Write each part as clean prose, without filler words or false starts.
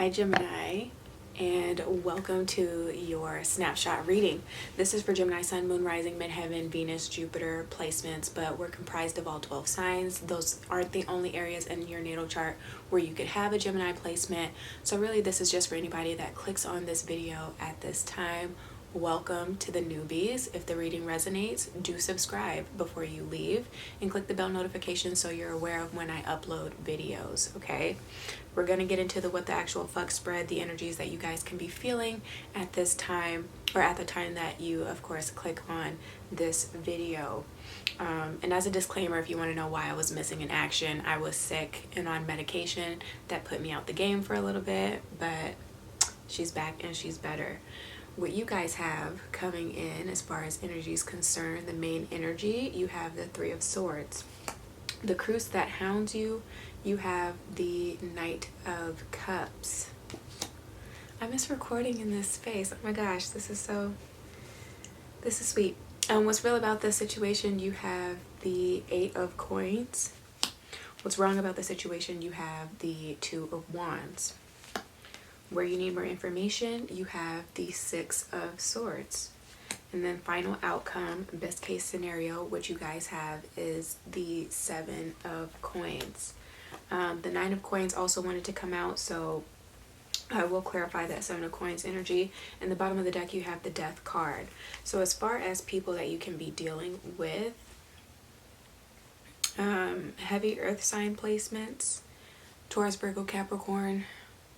Hi Gemini, and welcome to your snapshot reading. This is for Gemini, Sun, Moon, Rising, Midheaven, Venus, Jupiter placements, but we're comprised of all 12 signs. Those aren't the only areas in your natal chart where you could have a Gemini placement. So really this is just for anybody that clicks on this video at this time. Welcome to the newbies. If the reading resonates, do subscribe before you leave and click the bell notification so you're aware of when I upload videos, okay? We're going to get into what the actual fuck spread, the energies that you guys can be feeling at this time, or at the time that you, of course, click on this video. And as a disclaimer, if you want to know why I was missing in action, I was sick and on medication that put me out the game for a little bit, but she's back and she's better. What you guys have coming in as far as energy is concerned, the main energy, you have the Three of Swords. The cruise that hounds you, you have the Knight of Cups. I miss recording in this space. Oh my gosh, this is sweet. What's real about this situation, you have the Eight of Coins. What's wrong about the situation, you have the Two of Wands. Where you need more information, you have the Six of Swords. And then final outcome, best case scenario, what you guys have is the Seven of Coins. The Nine of Coins also wanted to come out, so I will clarify that Seven of Coins energy. In the bottom of the deck, you have the Death card. So as far as people that you can be dealing with, heavy earth sign placements, Taurus, Virgo, Capricorn,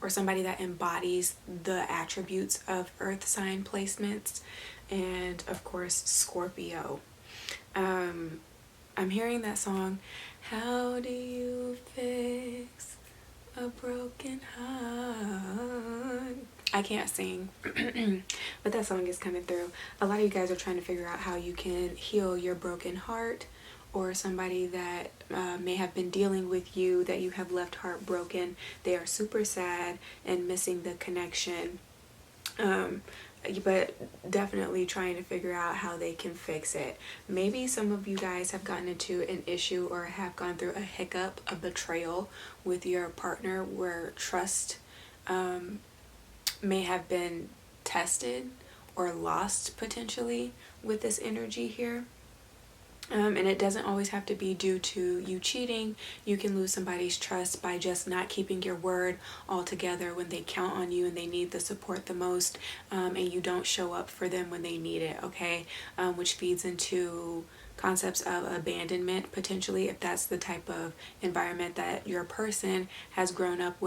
or somebody that embodies the attributes of earth sign placements, and of course Scorpio. I'm hearing that song, how do you fix a broken heart? I can't sing, but that song is coming through. A lot of you guys are trying to figure out how you can heal your broken heart, or somebody that may have been dealing with you that you have left heartbroken. They are super sad and missing the connection, but definitely trying to figure out how they can fix it. Maybe some of you guys have gotten into an issue or have gone through a hiccup, a betrayal with your partner where trust may have been tested or lost potentially with this energy here. And it doesn't always have to be due to you cheating. You can lose somebody's trust by just not keeping your word altogether when they count on you and they need the support the most, and you don't show up for them when they need it, okay? Which feeds into concepts of abandonment potentially, if that's the type of environment that your person has grown up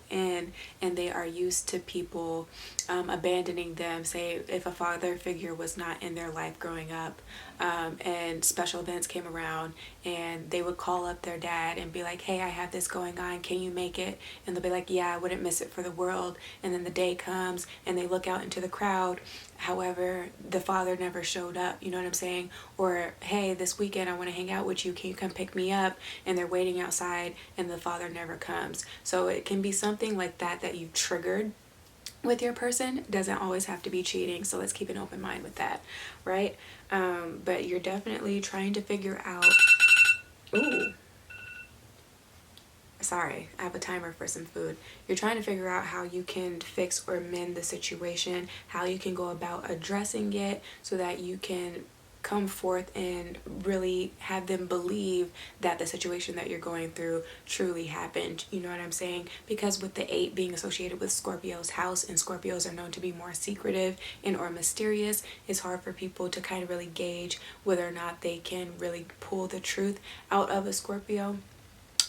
in, and they are used to people abandoning them. Say if a father figure was not in their life growing up, and special events came around and they would call up their dad and be like, hey, I have this going on, can you make it? And they'll be like, yeah, I wouldn't miss it for the world. And then the day comes and they look out into the crowd, however the father never showed up, you know what I'm saying? Or hey, this weekend I want to hang out with you, can you come pick me up? And they're waiting outside and the father never comes. So it can be something like that that you triggered with your person. Doesn't always have to be cheating, so let's keep an open mind with that, right? But you're definitely trying to figure out, ooh, sorry, I have a timer for some food. You're trying to figure out how you can fix or mend the situation, how you can go about addressing it so that you can come forth and really have them believe that the situation that you're going through truly happened. You know what I'm saying? Because with the 8 being associated with Scorpio's house, and Scorpios are known to be more secretive and or mysterious, it's hard for people to kind of really gauge whether or not they can really pull the truth out of a Scorpio.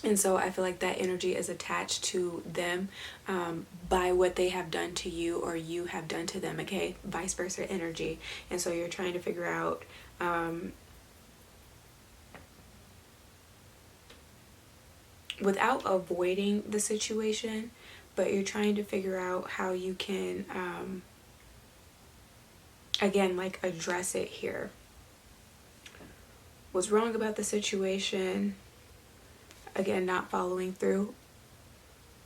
And so I feel like that energy is attached to them by what they have done to you or you have done to them, okay? Vice versa energy. And so you're trying to figure out without avoiding the situation, but you're trying to figure out how you can, again, like address it here. What's wrong about the situation? Again, not following through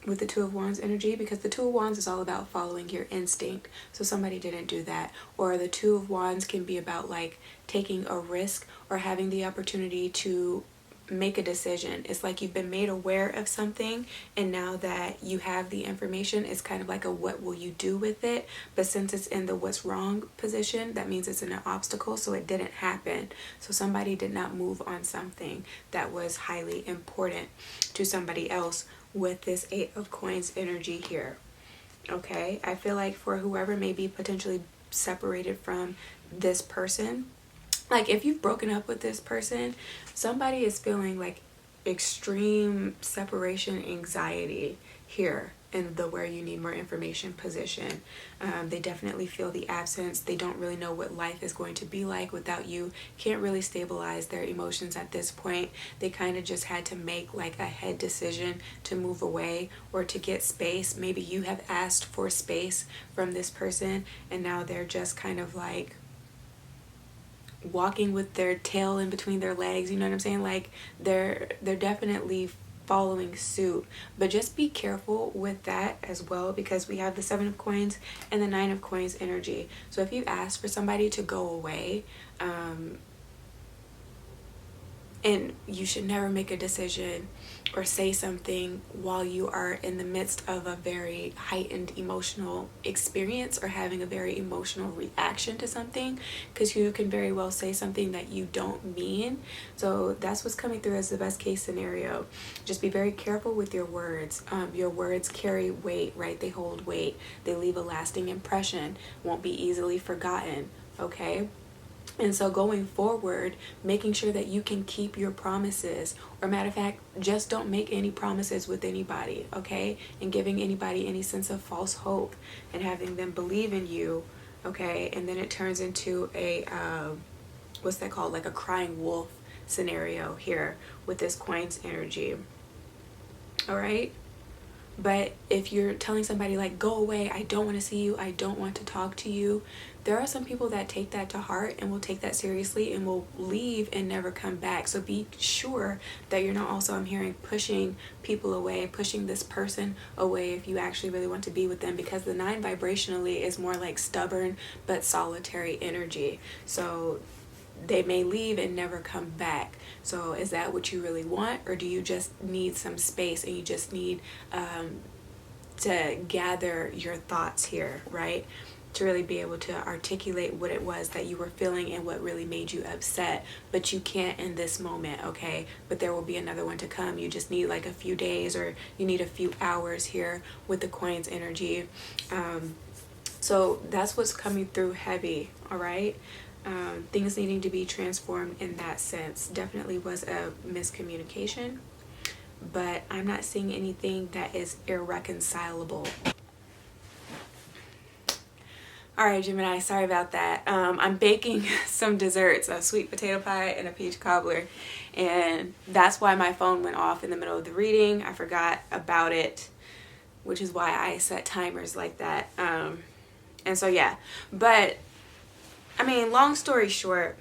with the Two of Wands energy, because the Two of Wands is all about following your instinct. So somebody didn't do that. Or the Two of Wands can be about like taking a risk or having the opportunity to make a decision. It's like you've been made aware of something, and now that you have the information, it's kind of like a what will you do with it. But since it's in the what's wrong position, that means it's in an obstacle, so it didn't happen. So somebody did not move on something that was highly important to somebody else with this 8 of coins energy here. Okay, I feel like for whoever may be potentially separated from this person, like if you've broken up with this person, somebody is feeling like extreme separation anxiety here in the where you need more information position. They definitely feel the absence. They don't really know what life is going to be like without you. Can't really stabilize their emotions at this point. They kind of just had to make like a head decision to move away or to get space. Maybe you have asked for space from this person, and now they're just kind of like walking with their tail in between their legs, you know what I'm saying? Like they're definitely following suit, but just be careful with that as well, because we have the 7 of coins and the 9 of coins energy. So if you ask for somebody to go away, and you should never make a decision or say something while you are in the midst of a very heightened emotional experience or having a very emotional reaction to something, because you can very well say something that you don't mean. So that's what's coming through as the best case scenario. Just be very careful with your words. Your words carry weight, right? They hold weight. They leave a lasting impression, won't be easily forgotten, okay? And so going forward, making sure that you can keep your promises, or matter of fact, just don't make any promises with anybody, okay? And giving anybody any sense of false hope and having them believe in you, okay? And then it turns into a, what's that called? Like a crying wolf scenario here with this coins energy, all right? But if you're telling somebody like, go away, I don't want to see you, I don't want to talk to you, there are some people that take that to heart and will take that seriously and will leave and never come back. So be sure that you're not also, I'm hearing, pushing people away, pushing this person away if you actually really want to be with them, because the 9 vibrationally is more like stubborn but solitary energy. So they may leave and never come back. So is that what you really want, or do you just need some space and you just need to gather your thoughts here, right? To really be able to articulate what it was that you were feeling and what really made you upset, but you can't in this moment, okay? But there will be another one to come. You just need like a few days, or you need a few hours here with the coins energy. So that's what's coming through heavy, all right? Things needing to be transformed in that sense. Definitely was a miscommunication, but I'm not seeing anything that is irreconcilable. All right, Gemini, sorry about that. I'm baking some desserts, a sweet potato pie and a peach cobbler, and that's why my phone went off in the middle of the reading. I forgot about it, which is why I set timers like that. And so, yeah, but I mean, long story short,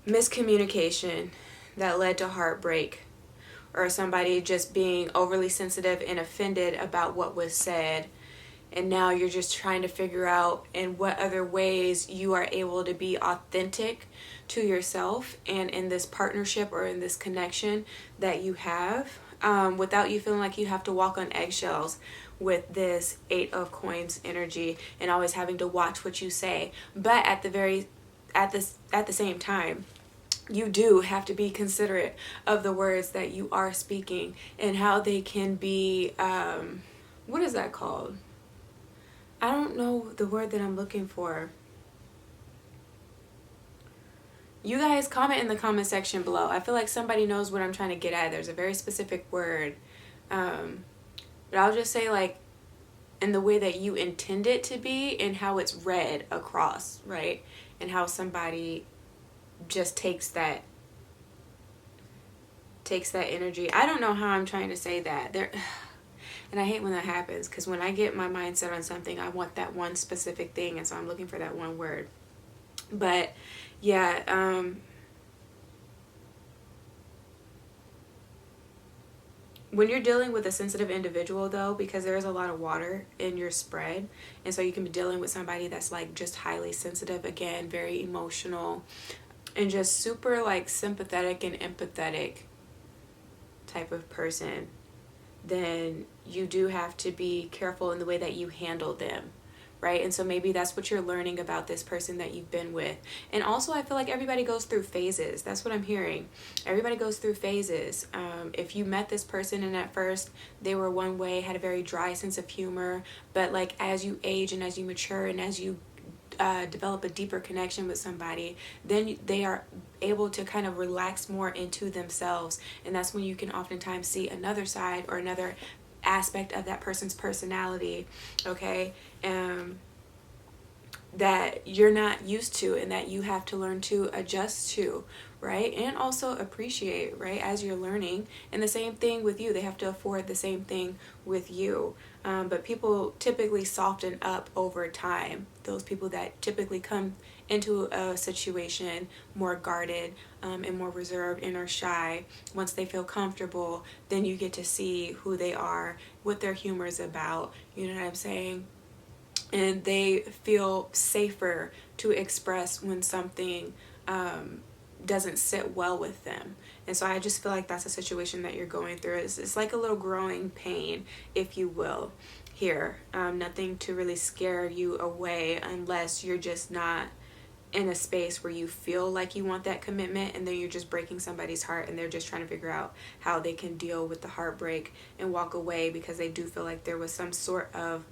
miscommunication that led to heartbreak, or somebody just being overly sensitive and offended about what was said. And now you're just trying to figure out in what other ways you are able to be authentic to yourself and in this partnership or in this connection that you have, without you feeling like you have to walk on eggshells with this 8 of coins energy and always having to watch what you say. But at the same time, you do have to be considerate of the words that you are speaking and how they can be, what is that called? I don't know the word that I'm looking for. You guys comment in the comment section below. I feel like somebody knows what I'm trying to get at. There's a very specific word. But I'll just say, like, in the way that you intend it to be and how it's read across, right? And how somebody just takes that energy. I don't know how I'm trying to say that. And I hate when that happens, because when I get my mind set on something, I want that one specific thing, and so I'm looking for that one word. But yeah, when you're dealing with a sensitive individual, though, because there is a lot of water in your spread, and so you can be dealing with somebody that's like just highly sensitive, again, very emotional, and just super like sympathetic and empathetic type of person, then you do have to be careful in the way that you handle them, right? And so maybe that's what you're learning about this person that you've been with. And also, I feel like everybody goes through phases. That's what I'm hearing. Everybody goes through phases. If you met this person and at first they were one way, had a very dry sense of humor, but like as you age and as you mature and as you develop a deeper connection with somebody, then they are able to kind of relax more into themselves. And that's when you can oftentimes see another side or another aspect of that person's personality, okay? That you're not used to and that you have to learn to adjust to, right? And also appreciate, right, as you're learning. And the same thing with you. They have to afford the same thing with you. But people typically soften up over time. Those people that typically come into a situation more guarded and more reserved and are shy, once they feel comfortable, then you get to see who they are, what their humor is about. You know what I'm saying? And they feel safer to express when something doesn't sit well with them. And so I just feel like that's a situation that you're going through. It's like a little growing pain, if you will, here. Nothing to really scare you away unless you're just not in a space where you feel like you want that commitment, and then you're just breaking somebody's heart and they're just trying to figure out how they can deal with the heartbreak and walk away because they do feel like there was some sort of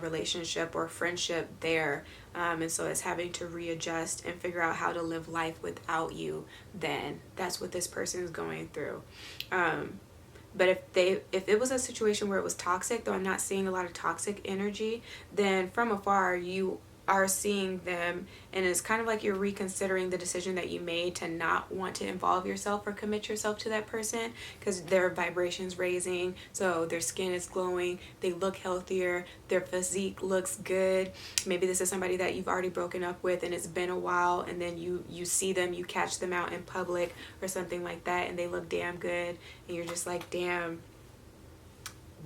relationship or friendship there, and so it's having to readjust and figure out how to live life without you. Then that's what this person is going through. But if it was a situation where it was toxic, though I'm not seeing a lot of toxic energy, then from afar you are seeing them, and it's kind of like you're reconsidering the decision that you made to not want to involve yourself or commit yourself to that person, because their vibration's raising, so their skin is glowing, they look healthier, their physique looks good. Maybe this is somebody that you've already broken up with and it's been a while, and then you see them, you catch them out in public or something like that, and they look damn good, and you're just like, damn,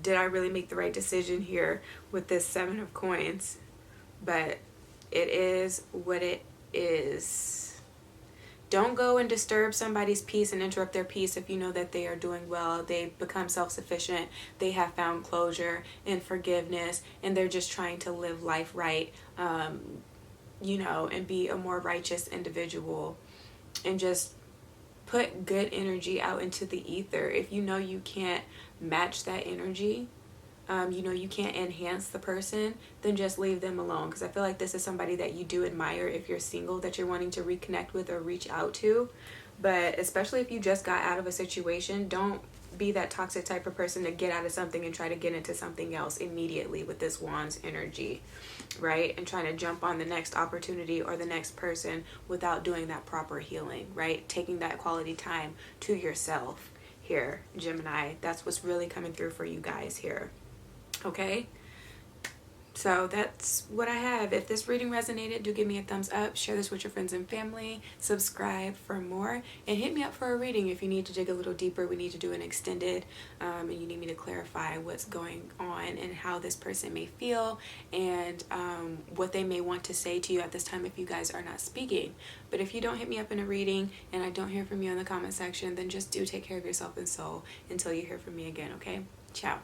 did I really make the right decision here with this 7 of coins? But it is what it is. Don't go and disturb somebody's peace and interrupt their peace if you know that they are doing well, they've become self-sufficient, they have found closure and forgiveness, and they're just trying to live life right, and be a more righteous individual, and just put good energy out into the ether. If you know you can't match that energy, you can't enhance the person, then just leave them alone. Because I feel like this is somebody that you do admire if you're single, that you're wanting to reconnect with or reach out to. But especially if you just got out of a situation, don't be that toxic type of person to get out of something and try to get into something else immediately with this Wands energy, right? And trying to jump on the next opportunity or the next person without doing that proper healing, right? Taking that quality time to yourself here, Gemini. That's what's really coming through for you guys here. Okay, so that's what I have. If this reading resonated, do give me a thumbs up, share this with your friends and family, subscribe for more, and hit me up for a reading if you need to dig a little deeper. We need to do an extended, and you need me to clarify what's going on and how this person may feel, and what they may want to say to you at this time if you guys are not speaking. But if you don't hit me up in a reading and I don't hear from you in the comment section, then just do take care of yourself and soul until you hear from me again, okay? Ciao.